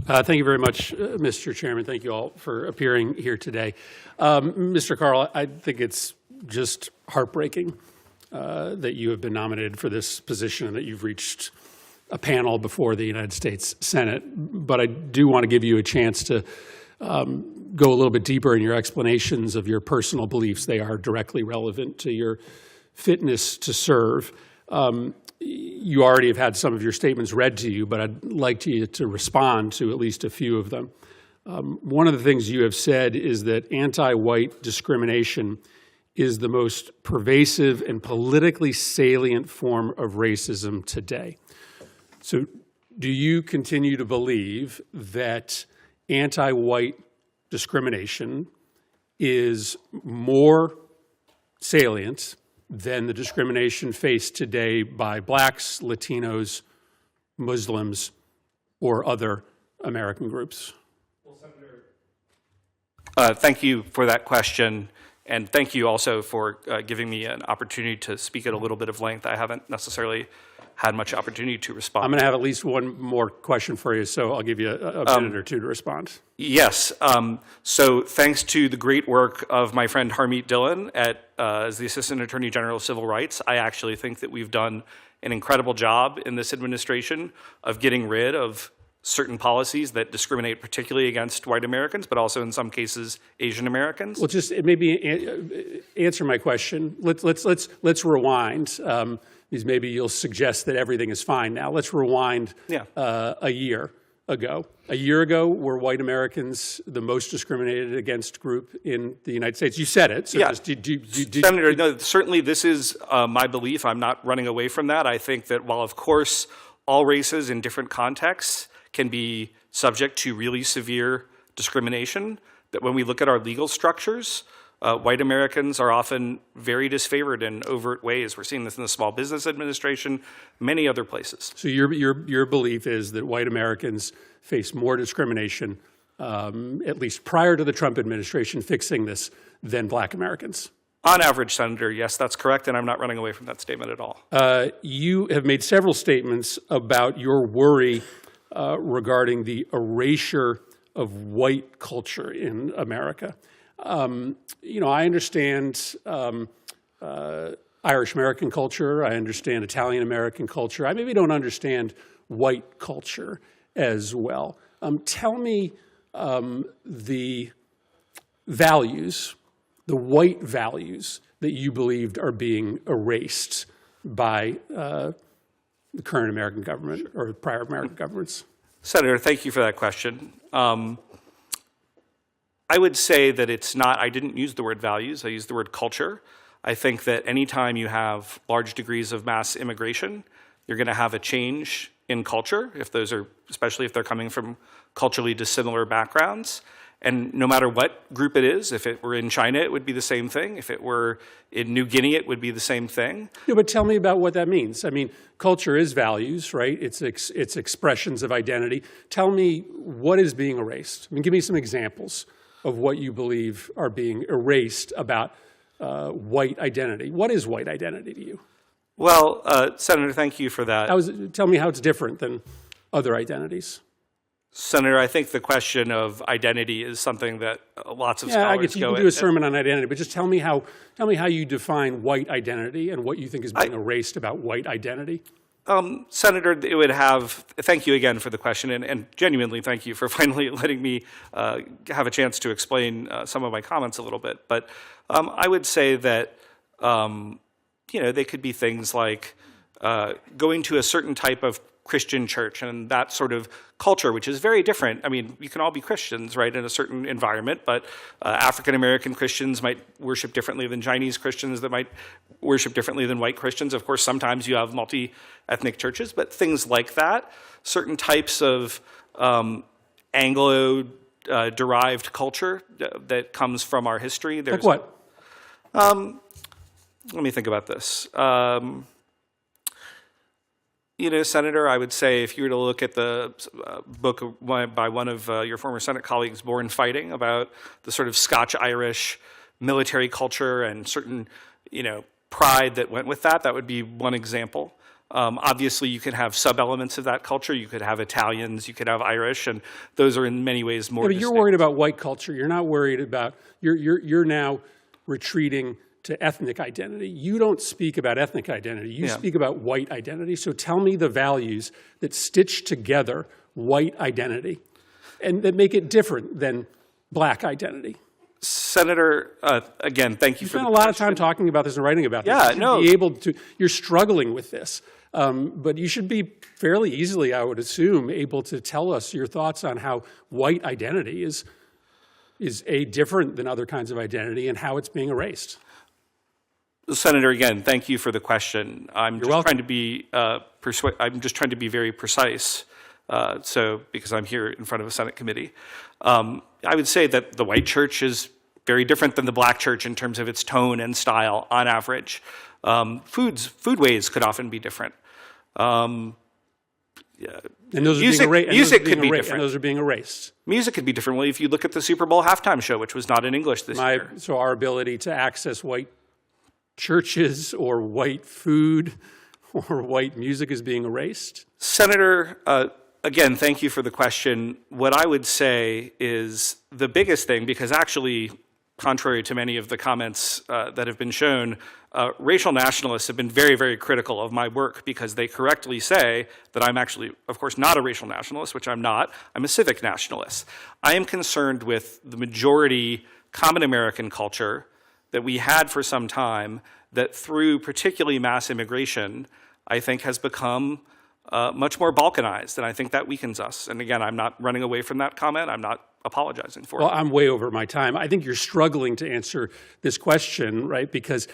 Thank you very much, Mr. Chairman. Thank you all for appearing here today. Mr. Carl, I think it's just heartbreaking that you have been nominated for this position and that you've reached a panel before the United States Senate. But I do want to give you a chance to go a little bit deeper in your explanations of your personal beliefs. They are directly relevant to your fitness to serve. You already have had some of your statements read to you, but I'd like you to respond to at least a few of them. One of the things you have said is that anti-white discrimination is the most pervasive and politically salient form of racism today. So do you continue to believe that anti-white discrimination is more salient than the discrimination faced today by blacks, Latinos, Muslims, or other American groups? Well, Senator, thank you for that question, and thank you also for giving me an opportunity to speak at a little bit of length. I haven't necessarily had much opportunity to respond. I'm going to have at least one more question for you, so I'll give you a minute or two to respond. Yes. So thanks to the great work of my friend Harmeet Dillon as the Assistant Attorney General of Civil Rights, I actually think that we've done an incredible job in this administration of getting rid of certain policies that discriminate particularly against white Americans, but also in some cases Asian Americans. Well, just maybe answer my question. Let's rewind. Because maybe you'll suggest that everything is fine now. Let's rewind a year ago. A year ago, were white Americans the most discriminated against group in the United States? You said it. So yeah. Senator, no, certainly this is my belief. I'm not running away from that. I think that while, of course, all races in different contexts can be subject to really severe discrimination, that when we look at our legal structures, white Americans are often very disfavored in overt ways. We're seeing this in the Small Business Administration, many other places. So your belief is that white Americans face more discrimination, at least prior to the Trump administration fixing this, than black Americans? On average, Senator, yes, that's correct, and I'm not running away from that statement at all. You have made several statements about your worry regarding the erasure of white culture in America. I understand Irish American culture. I understand Italian American culture. I maybe don't understand white culture as well. Tell me the values, the white values that you believed are being erased by the current American government or prior American governments. Senator, thank you for that question. I would say that it's not, I didn't use the word values, I used the word culture. I think that anytime you have large degrees of mass immigration, you're going to have a change in culture, especially if they're coming from culturally dissimilar backgrounds. And no matter what group it is, if it were in China, it would be the same thing. If it were in New Guinea, it would be the same thing. Yeah, but tell me about what that means. I mean, culture is values, right? It's expressions of identity. Tell me what is being erased. I mean, give me some examples of what you believe are being erased about white identity. What is white identity to you? Well, Senator, thank you for that. Tell me how it's different than other identities. Senator, I think the question of identity is something that lots of scholars I guess you can do a sermon on identity, but just tell me how you define white identity and what you think is being erased about white identity. Senator, it would have, thank you again for the question, and genuinely thank you for finally letting me have a chance to explain some of my comments a little bit. But I would say that, they could be things like going to a certain type of Christian church and that sort of culture, which is very different. I mean, you can all be Christians, right, in a certain environment, but African-American Christians might worship differently than Chinese Christians that might worship differently than white Christians. Of course, sometimes you have multi-ethnic churches, but things like that, certain types of Anglo-derived culture that comes from our history. Like what? Let me think about this. Senator, I would say if you were to look at the book by one of your former Senate colleagues, Born Fighting, about the sort of Scotch-Irish military culture and certain, pride that went with that, that would be one example. Obviously, you can have sub-elements of that culture. You could have Italians, you could have Irish, and those are in many ways more But you're worried about white culture. You're not worried about, you're now retreating to ethnic identity. You don't speak about ethnic identity. You speak about white identity. So tell me the values that stitch together white identity and that make it different than black identity. Senator, again, thank you for the spent a lot of time talking about this and writing about this. Yeah, You should be able to, you're struggling with this. But you should be fairly easily, I would assume, able to tell us your thoughts on how white identity is different than other kinds of identity and how it's being erased. Senator, again, thank you for the question. I'm just trying to be I'm just trying to be very precise. Because I'm here in front of a Senate committee, I would say that the white church is very different than the black church in terms of its tone and style on average. Foodways could often be different. And those music could be different. And those are being erased. Music could be different. Well, if you look at the Super Bowl halftime show, which was not in English this year. So our ability to access white churches or white food or white music is being erased? Senator, again, thank you for the question. What I would say is the biggest thing, because actually, contrary to many of the comments that have been shown, racial nationalists have been very, very critical of my work because they correctly say that I'm actually, of course, not a racial nationalist, which I'm not. I'm a civic nationalist. I am concerned with the majority common American culture that we had for some time that through particularly mass immigration, I think has become much more balkanized, and I think that weakens us. And again, I'm not running away from that comment. I'm not apologizing for it. Well, I'm way over my time. I think you're struggling to answer this question, right? Because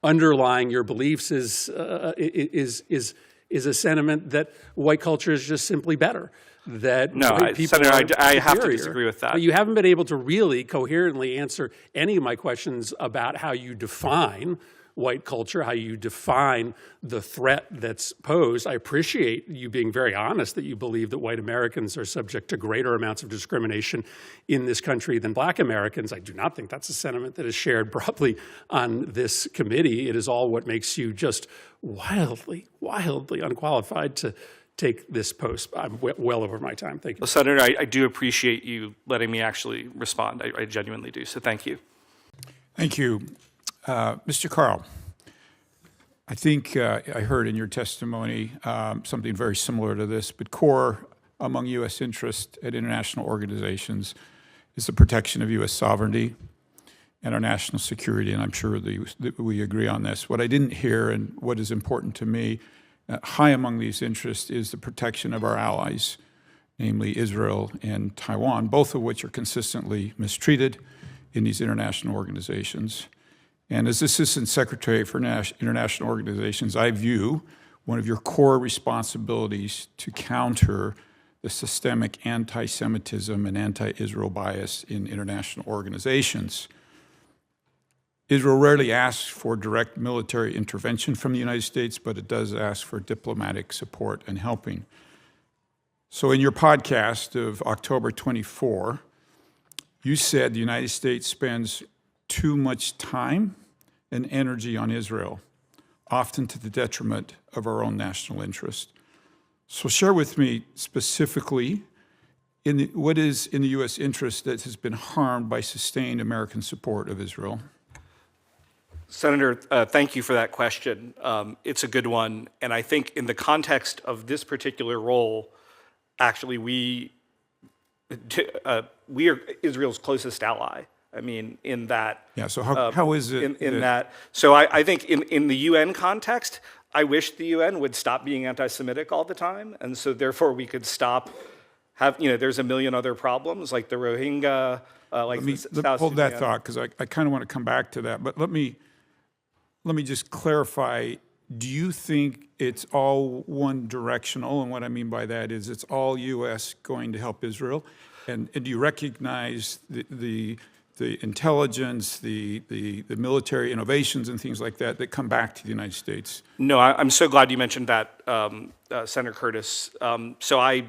underlying your beliefs is a sentiment that white culture is just simply better. That white people Senator, I have to superior. disagree with that. But you haven't been able to really coherently answer any of my questions about how you define white culture, how you define the threat that's posed. I appreciate you being very honest that you believe that white Americans are subject to greater amounts of discrimination in this country than black Americans. I do not think that's a sentiment that is shared broadly on this committee. It is all what makes you just wildly, wildly unqualified to take this post. I'm well over my time. Thank you. Well, Senator, I do appreciate you letting me actually respond. I genuinely do. So thank you. Thank you. Mr. Carl, I think I heard in your testimony something very similar to this, but core among U.S. interests at international organizations is the protection of U.S. sovereignty and our national security, and I'm sure that we agree on this. What I didn't hear, and what is important to me, high among these interests is the protection of our allies, namely Israel and Taiwan, both of which are consistently mistreated in these international organizations. And as Assistant Secretary for International Organizations, I view one of your core responsibilities to counter the systemic anti-Semitism and anti-Israel bias in international organizations. Israel rarely asks for direct military intervention from the United States, but it does ask for diplomatic support and helping. So in your podcast of October 24, you said the United States spends too much time and energy on Israel, often to the detriment of our own national interest. So share with me specifically what is in the U.S. interest that has been harmed by sustained American support of Israel. Senator, thank you for that question. It's a good one. And I think in the context of this particular role, actually, we are Israel's closest ally. I mean, in that. Yeah, so how is it? In that. So I think in the UN context, I wish the UN would stop being anti-Semitic all the time. And so therefore we could stop, there's a million other problems like the Rohingya, hold that thought, because I kind of want to come back to that. But let me just clarify. Do you think it's all one directional? And what I mean by that is it's all U.S. going to help Israel? And do you recognize the intelligence, the military innovations and things like that come back to the United States? No, I'm so glad you mentioned that, Senator Curtis. So I,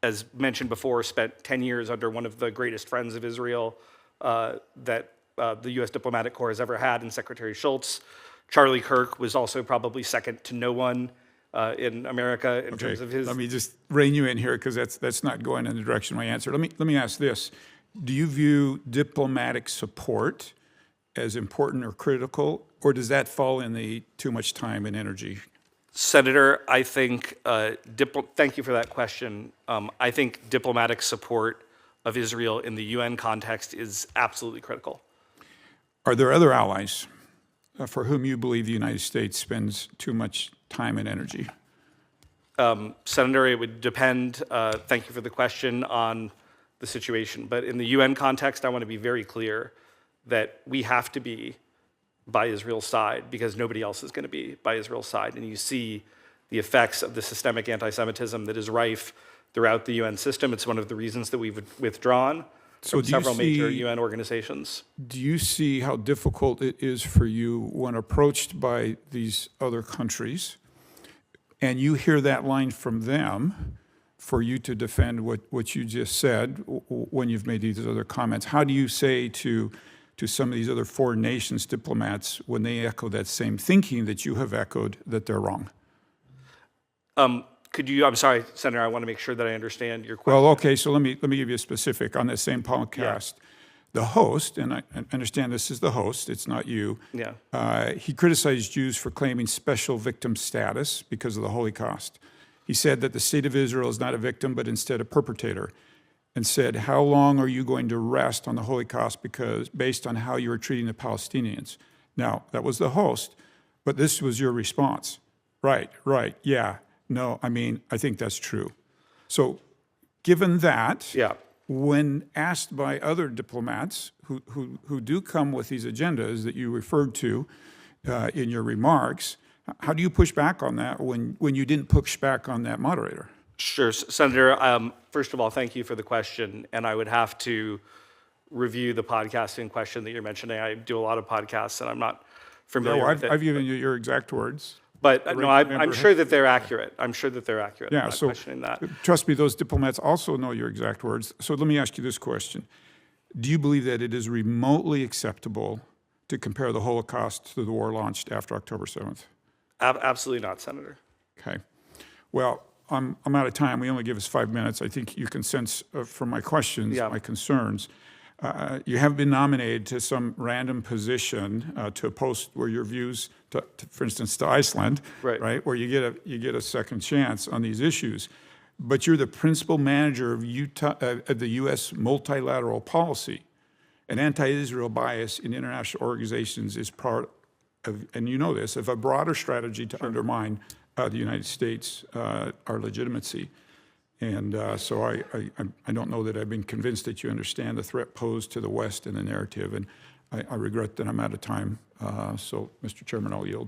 as mentioned before, spent 10 years under one of the greatest friends of Israel that the U.S. diplomatic corps has ever had in Secretary Schultz, Charlie Kirk was also probably second to no one in America in terms of his. Let me just rein you in here because that's not going in the direction of my answer. Let me ask this: do you view diplomatic support as important or critical, or does that fall in the too much time and energy? Senator, I think, thank you for that question. I think diplomatic support of Israel in the UN context is absolutely critical. Are there other allies for whom you believe the United States spends too much time and energy? Senator, it would depend, thank you for the question, on the situation. But in the UN context, I want to be very clear that we have to be by Israel's side because nobody else is going to be by Israel's side. And you see the effects of the systemic anti-Semitism that is rife throughout the UN system. It's one of the reasons that we've withdrawn from several major UN organizations. Do you see how difficult it is for you when approached by these other countries and you hear that line from them for you to defend what you just said when you've made these other comments? How do you say to some of these other foreign nations diplomats when they echo that same thinking that you have echoed that they're wrong? I'm sorry, Senator, I want to make sure that I understand your question. Well, okay, so let me give you a specific on that same podcast. Yeah. The host, and I understand this is the host, it's not you. Yeah. He criticized Jews for claiming special victim status because of the Holocaust. He said that the state of Israel is not a victim, but instead a perpetrator, and said, how long are you going to rest on the Holocaust based on how you were treating the Palestinians? Now, that was the host, but this was your response. Right, yeah, no, I mean, I think that's true. So given that, yeah. When asked by other diplomats who do come with these agendas that you referred to in your remarks, how do you push back on that when you didn't push back on that moderator? Sure, Senator. First of all, thank you for the question, and I would have to review the podcasting question that you're mentioning. I do a lot of podcasts, and I'm not familiar with it. I've given you your exact words. But no, I'm sure that they're accurate. I'm sure that they're accurate. Yeah, I'm not so questioning that. Trust me, those diplomats also know your exact words. So let me ask you this question. Do you believe that it is remotely acceptable to compare the Holocaust to the war launched after October 7th? Absolutely not, Senator. Okay. Well, I'm out of time. We only give us 5 minutes. I think you can sense from my questions, my concerns. You have been nominated to some random position to a post where your views, for instance, to Iceland, right? Where you get a second chance on these issues. But you're the principal manager of the U.S. multilateral policy. And anti-Israel bias in international organizations is part of, and you know this, of a broader strategy to undermine the United States, our legitimacy. And so I don't know that I've been convinced that you understand the threat posed to the West and the narrative. And I regret that I'm out of time. So, Mr. Chairman, I'll yield.